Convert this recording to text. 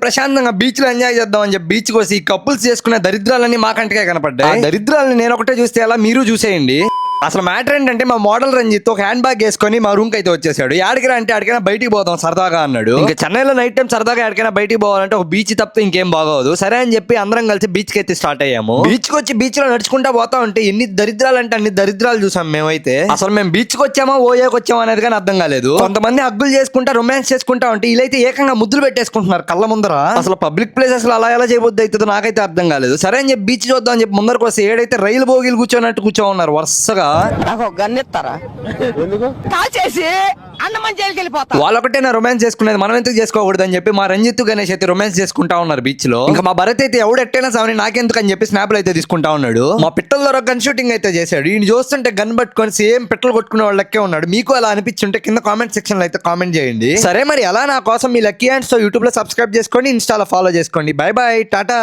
ప్రశాంతంగా బీచ్ లో ఎంజాయ్ చేద్దాం అని చెప్పి బీచ్ కోసి కపుల్స్ చేసుకునే దరిద్రాలన్నీ మా కంటికే కనపడ్డాయి. ఆ దరిద్రాలని నేను ఒకటే చూస్తే అలా మీరు చూసేయండి. అసలు మ్యాటర్ ఏంటంటే మా మోడల్ రంజిత్ ఒక హ్యాండ్ బ్యాగ్ వేసుకొని మా రూమ్ కి అయితే వచ్చేసాడు. యాడికిరా అంటే ఆడికైనా బయటికి పోదాం సరదాగా అన్నాడు. ఇంకా చెన్నైలో నైట్ టైం సరదాగా ఎక్కడికైనా బయటికి పోవాలంటే ఒక బీచ్ తప్పితే ఇంకేం బాగోదు. సరే అని చెప్పి అందరం కలిసి బీచ్ కి అయితే స్టార్ట్ అయ్యాము. బీచ్ కి వచ్చి బీచ్ లో నడుచుకుంటా పోతా ఉంటే ఎన్ని దరిద్రాలు అంటే అన్ని దరిద్రాలు చూసాం మేమైతే. అసలు మేము బీచ్ కి వచ్చామా ఓయాకి వచ్చామా అనేది కానీ అర్థం కాలేదు. కొంతమంది హగ్గులు చేసుకుంటా రొమాన్స్ చేసుకుంటా ఉంటే వీళ్ళైతే ఏకంగా ముద్దులు పెట్టేసుకుంటున్నారు కళ్ళ ముందర. అసలు పబ్లిక్ ప్లేసెస్ లో అలా ఎలా చేయబోద్దు అవుతుందో నాకైతే అర్థం కాలేదు. సరే అని చెప్పి బీచ్ చూద్దాం అని చెప్పి ముందరకు వస్తే ఏడైతే రైలు బోగిలు కూర్చోనట్టు కూర్చోన్నారు వరుసగా. వాళ్ళొకటే నా రొమాన్స్ చేసుకునేది మనం ఎందుకు చేసుకోకూడదు అని చెప్పి మా రంజిత్ గణేష్ అయితే రొమాన్స్ చేసుకుంటా ఉన్నారు బీచ్ లో. ఇంకా మా భరత్ అయితే ఎవడెట్టైనా సావని నాకెందుకు అని చెప్పి స్నాప్లు అయితే తీసుకుంటా ఉన్నాడు. మా పిట్టల ద్వారా గన్ షూటింగ్ అయితే చేశాడు. ఈయన చూస్తుంటే గన్ పట్టుకొని సేమ్ పిట్టలు కొట్టుకునే వాళ్ళకే ఉన్నాడు. మీకు అలా అనిపించుంటే కింద కామెంట్ సెక్షన్ లో అయితే కామెంట్ చేయండి. సరే మరి అలా నా కోసం మీ లక్కీ హ్యాండ్స్ తో యూట్యూబ్ లో సబ్స్క్రైబ్ చేసుకోండి, ఇన్స్టాలో ఫాలో చేసుకోండి. By by, Tata.